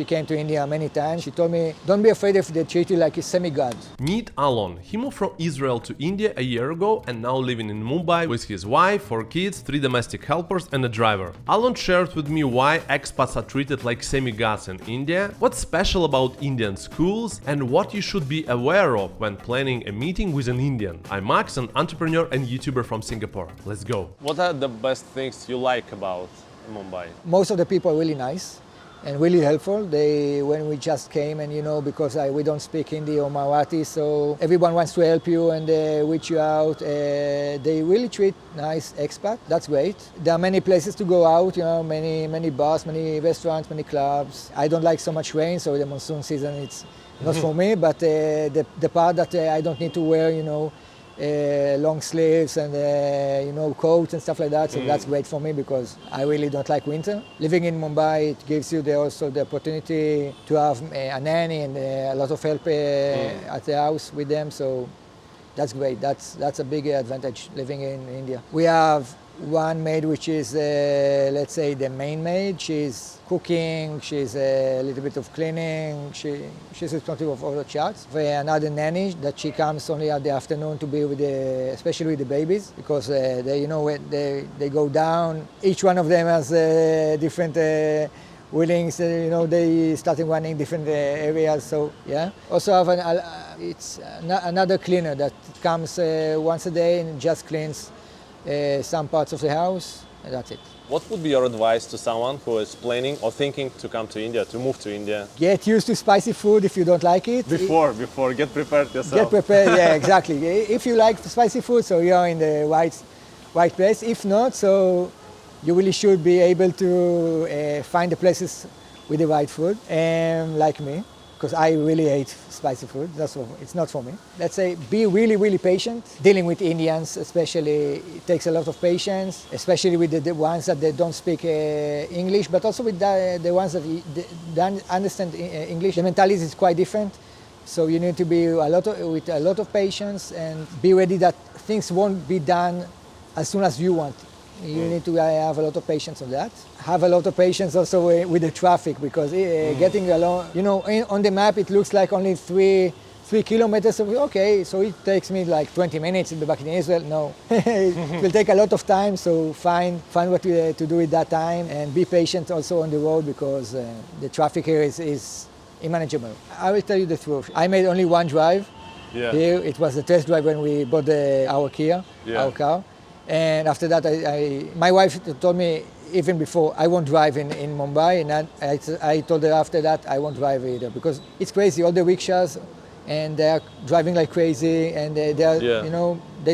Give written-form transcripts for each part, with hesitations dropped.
she came to India many times. She told me, don't be afraid if they treat you like a semi-god. Meet Alon. He moved from Israel to India a year ago and now living in Mumbai with his wife, 4 kids, 3 domestic helpers and a driver. Alon shared with me why expats are treated like semi-gods in India, what's special about Indian schools, and what you should be aware of when planning a meeting with an Indian. I'm Max, an entrepreneur and YouTuber from Singapore. Let's go. What are the best things you like about Mumbai? Most of the people are really nice and really helpful. When we just came, and because we don't speak Hindi or Marathi, so everyone wants to help you and reach you out. They really treat nice expat. That's great. There are many places to go out, many bars, many restaurants, many clubs. I don't like so much rain, so the monsoon season it's not for me. But the part that I don't need to wear, long sleeves and coats and stuff like that. So that's great for me because I really don't like winter. Living in Mumbai, it gives you also the opportunity to have a nanny and a lot of help at the house with them. So that's great. That's a big advantage living in India. We have one maid which is, let's say, the main maid. She's cooking, she's a little bit of cleaning, she's responsible for all the chats. We have another nanny that she comes only at the afternoon to be with especially with the babies, because they go down. Each one of them has different willings, they starting running different areas, so yeah. Also have another cleaner that comes once a day and just cleans some parts of the house, and that's it. What would be your advice to someone who is planning or thinking to come to India, to move to India? Get used to spicy food if you don't like it. Before, get prepared yourself. Get prepared, yeah, exactly. If you like spicy food, so you're in the right place. If not, so you really should be able to find the places with the right food, like me, because I really hate spicy food. It's not for me. Let's say be really, really patient. Dealing with Indians especially, it takes a lot of patience, especially with the ones that they don't speak English, but also with the ones that don't understand English. The mentality is quite different. So you need to be with a lot of patience and be ready that things won't be done as soon as you want. You need to have a lot of patience on that. Have a lot of patience also with the traffic, because getting along, on the map it looks like only 3 kilometers. So okay, so it takes me like 20 minutes to be back in Israel. No, it will take a lot of time. So find what to do at that time, and be patient also on the road, because the traffic here is unmanageable. I will tell you the truth. I made only one drive. Yeah. Here it was the test drive when we bought our Kia, our car. And after that, my wife told me even before, I won't drive in Mumbai. And I told her after that, I won't drive either, because it's crazy. All the rickshaws, and they're driving like crazy, and they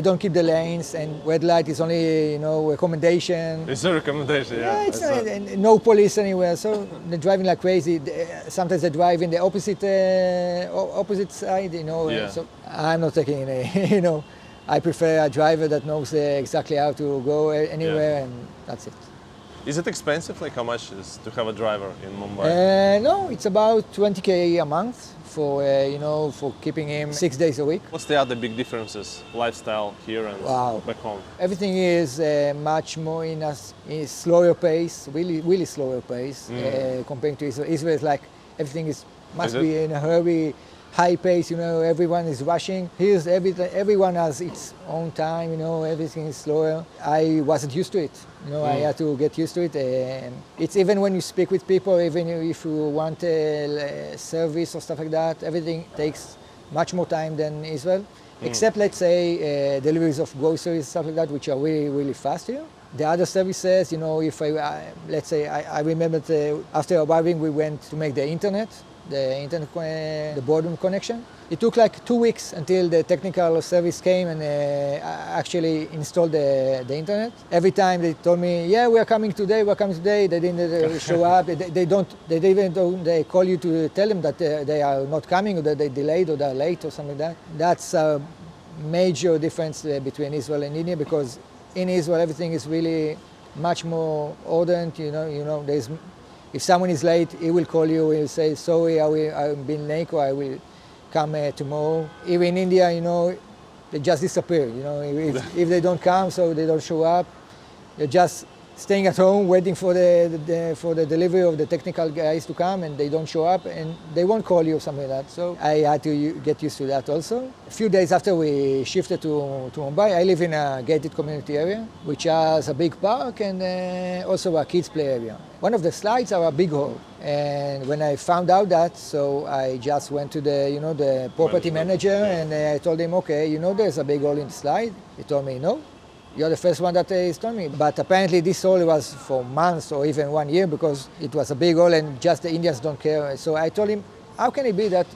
don't keep the lanes, and red light is only, recommendation. It's a recommendation, yeah. It's no police anywhere, so they're driving like crazy. Sometimes they drive in the opposite side, Yeah. So I'm not taking any, I prefer a driver that knows exactly how to go anywhere, and that's it. Is it expensive? Like, how much is to have a driver in Mumbai? No, it's about 20K a month for keeping him 6 days a week. What's the other big differences, lifestyle here and back home? Everything is much more in a slower pace, really, really slower pace compared to Israel. Israel is like everything must be in a hurry. High pace, everyone is rushing. Here's everyone has its own time, everything is slower. I wasn't used to it, I had to get used to it. It's even when you speak with people, even if you want a service or stuff like that, everything takes much more time than Israel. Except, let's say, deliveries of groceries, stuff like that, which are really, really fast here. The other services, if let's say, I remember after arriving, we went to make the internet, the broadband connection. It took like 2 weeks until the technical service came and actually installed the internet. Every time they told me, yeah, we're coming today. They didn't show up. They call you to tell them that they are not coming, or that they delayed, or they're late, or something like that. That's a major difference between Israel and India, because in Israel everything is really much more ordered. If someone is late, he will call you. He will say, sorry, I've been late, or I will come tomorrow. Here in India, they just disappear. If they don't come, so they don't show up, they just staying at home, waiting for the delivery of the technical guys to come, and they don't show up, and they won't call you or something like that. So I had to get used to that also. A few days after we shifted to Mumbai, I live in a gated community area, which has a big park and also a kids play area. One of the slides are a big hole, and when I found out that, so I just went to the property manager, and I told him, okay, there's a big hole in the slide. He told me, no. You're the first one that is told me. But apparently this hole was for months or even 1 year because it was a big hole and just the Indians don't care. So I told him, how can it be that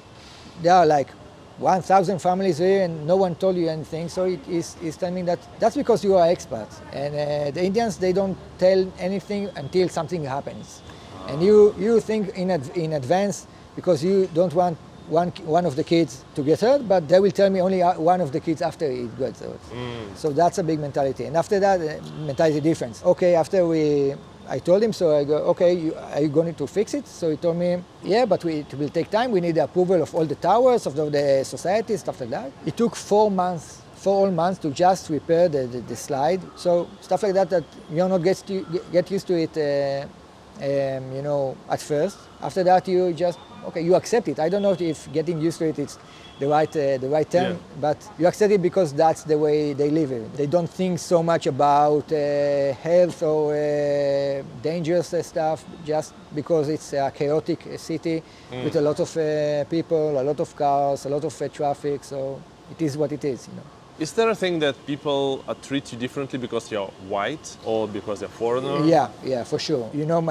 there are like 1,000 families here and no one told you anything? So he's telling me that's because you are expats. And the Indians, they don't tell anything until something happens. And you think in advance because you don't want one of the kids to get hurt, but they will tell me only one of the kids after it gets hurt. So that's a big mentality. And after that, mentality difference. Okay, I told him, so I go, okay, are you going to fix it? So he told me, yeah, but it will take time. We need the approval of all the towers, of the society, stuff like that. It took 4 whole months to just repair the slide. So stuff like that you're not get used to it, at first. After that, you just, okay, you accept it. I don't know if getting used to it is the right term, but you accept it because that's the way they live it. They don't think so much about health or dangerous stuff just because it's a chaotic city with a lot of people, a lot of cars, a lot of traffic, so it is what it is, Is there a thing that people treat you differently because you're white or because they're foreigner? Yeah, for sure.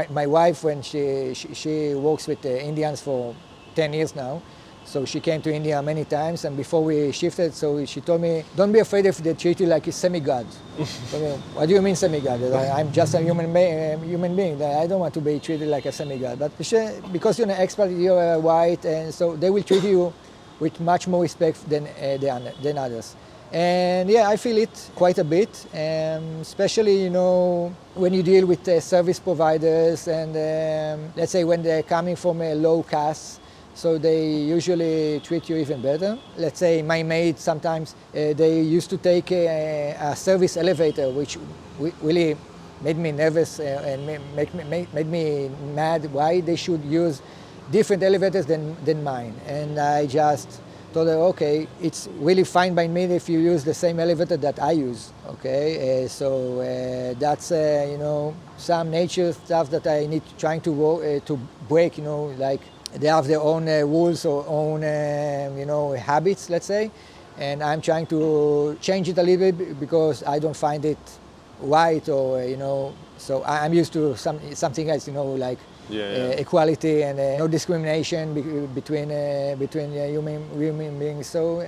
My wife, when she works with Indians for 10 years now, so she came to India many times, and before we shifted, so she told me, don't be afraid if they treat you like a semi-god. What do you mean semi-god? I'm just a human being. I don't want to be treated like a semi-god. But because you're an expat, you're white, and so they will treat you with much more respect than others. And yeah, I feel it quite a bit, especially, when you deal with service providers and let's say when they're coming from a low caste, so they usually treat you even better. Let's say my maid, sometimes they used to take a service elevator, which really made me nervous and made me mad why they should use different elevators than mine. And I just told her, okay, it's really fine by me if you use the same elevator that I use, okay? That's, some nature stuff that I need trying to break, like they have their own rules or own, habits, let's say, and I'm trying to change it a little bit because I don't find it right or, so I'm used to something else, like equality and no discrimination between human beings. So,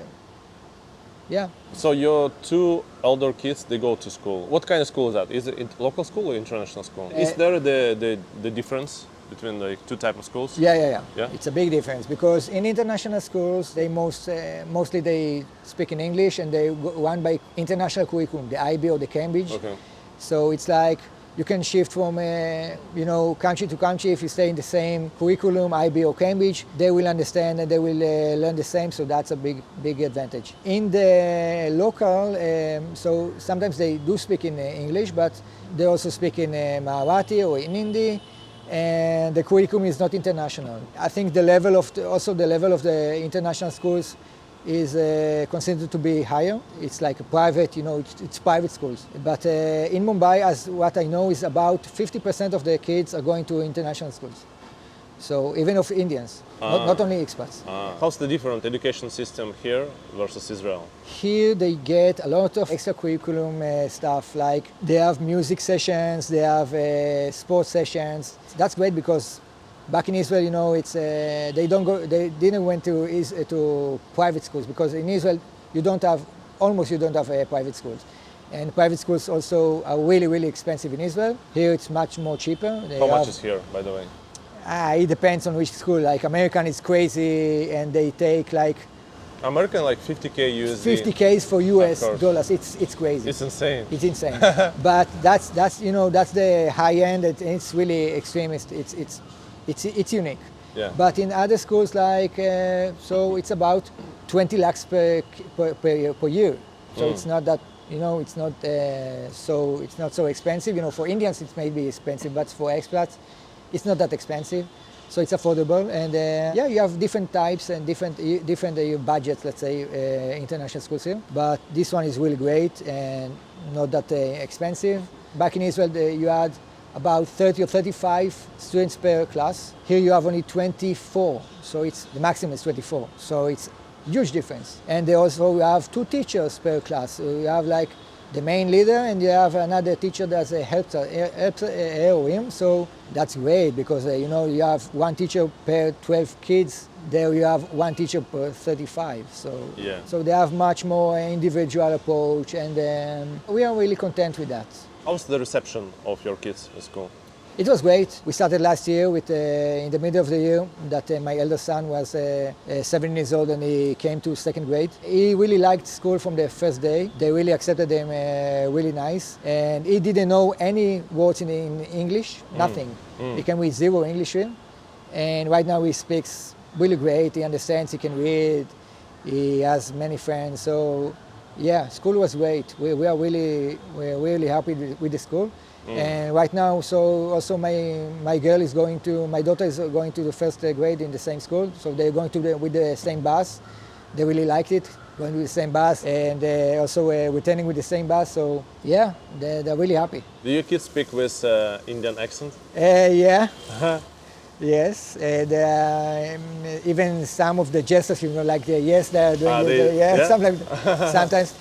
yeah. So your 2 elder kids, they go to school. What kind of school is that? Is it local school or international school? Is there the difference between the 2 types of schools? Yeah. It's a big difference because in international schools, they mostly they speak in English and they run by international curriculum, the IB or the Cambridge. Okay. So it's like you can shift from country to country if you stay in the same curriculum, IB or Cambridge. They will understand and they will learn the same, so that's a big advantage. In the local, so sometimes they do speak in English, but they also speak in Marathi or in Hindi, and the curriculum is not international. I think the level of the international schools is considered to be higher. It's like a private, it's private schools. But in Mumbai, as what I know, is about 50% of the kids are going to international schools. So even of Indians, not only expats. How's the different education system here versus Israel? Here they get a lot of extra curriculum stuff, like they have music sessions, they have sports sessions. That's great because back in Israel, it's they didn't went to private schools because in Israel you don't have private schools, and private schools also are really expensive in Israel. Here it's much more cheaper. How much is here, by the way? It depends on which school. Like American is crazy, and they take like American like 50K USD. 50K for US dollars. It's crazy. It's insane. It's insane. But that's the high end. It's really extreme. It's unique. Yeah. But in other schools, like so, it's about 20 lakhs per year. So it's not that You know, it's not so expensive. You know, for Indians it may be expensive, but for expats, it's not that expensive. So it's affordable, and yeah, you have different types and different budgets. Let's say international schools here, but this one is really great and not that expensive. Back in Israel, you had about 30 or 35 students per class. Here you have only 24, so the maximum is 24. So it's huge difference. And they also have 2 teachers per class. So you have like the main leader, and you have another teacher that helps her or him. So that's great because you know, you have 1 teacher per 12 kids. There you have 1 teacher per 35. So they have much more individual approach, and we are really content with that. How's the reception of your kids in school? It was great. We started last year with, in the middle of the year, that my elder son was 7 years old and he came to 2nd grade. He really liked school from the first day. They really accepted him really nice. And he didn't know any words in English, nothing. He came with 0 English here. And right now he speaks really great. He understands, he can read. He has many friends. So yeah, school was great. We're really happy with the school. And right now, so also my daughter is going to the 1st grade in the same school. So they're going with the same bus. They really liked it, going with the same bus, and also returning with the same bus. So yeah, they're really happy. Do your kids speak with Indian accent? Yeah. Yes, even some of the gestures, you know, like yes, they're doing something like that. Sometimes.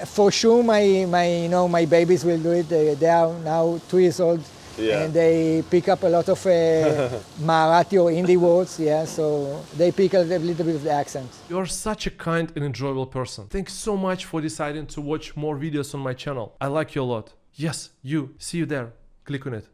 For sure, my babies will do it. They are now 2 years old, and they pick up a lot of Marathi or Hindi words. Yeah, so they pick a little bit of the accent. You're such a kind and enjoyable person. Thanks so much for deciding to watch more videos on my channel. I like you a lot. Yes, you. See you there. Click on it.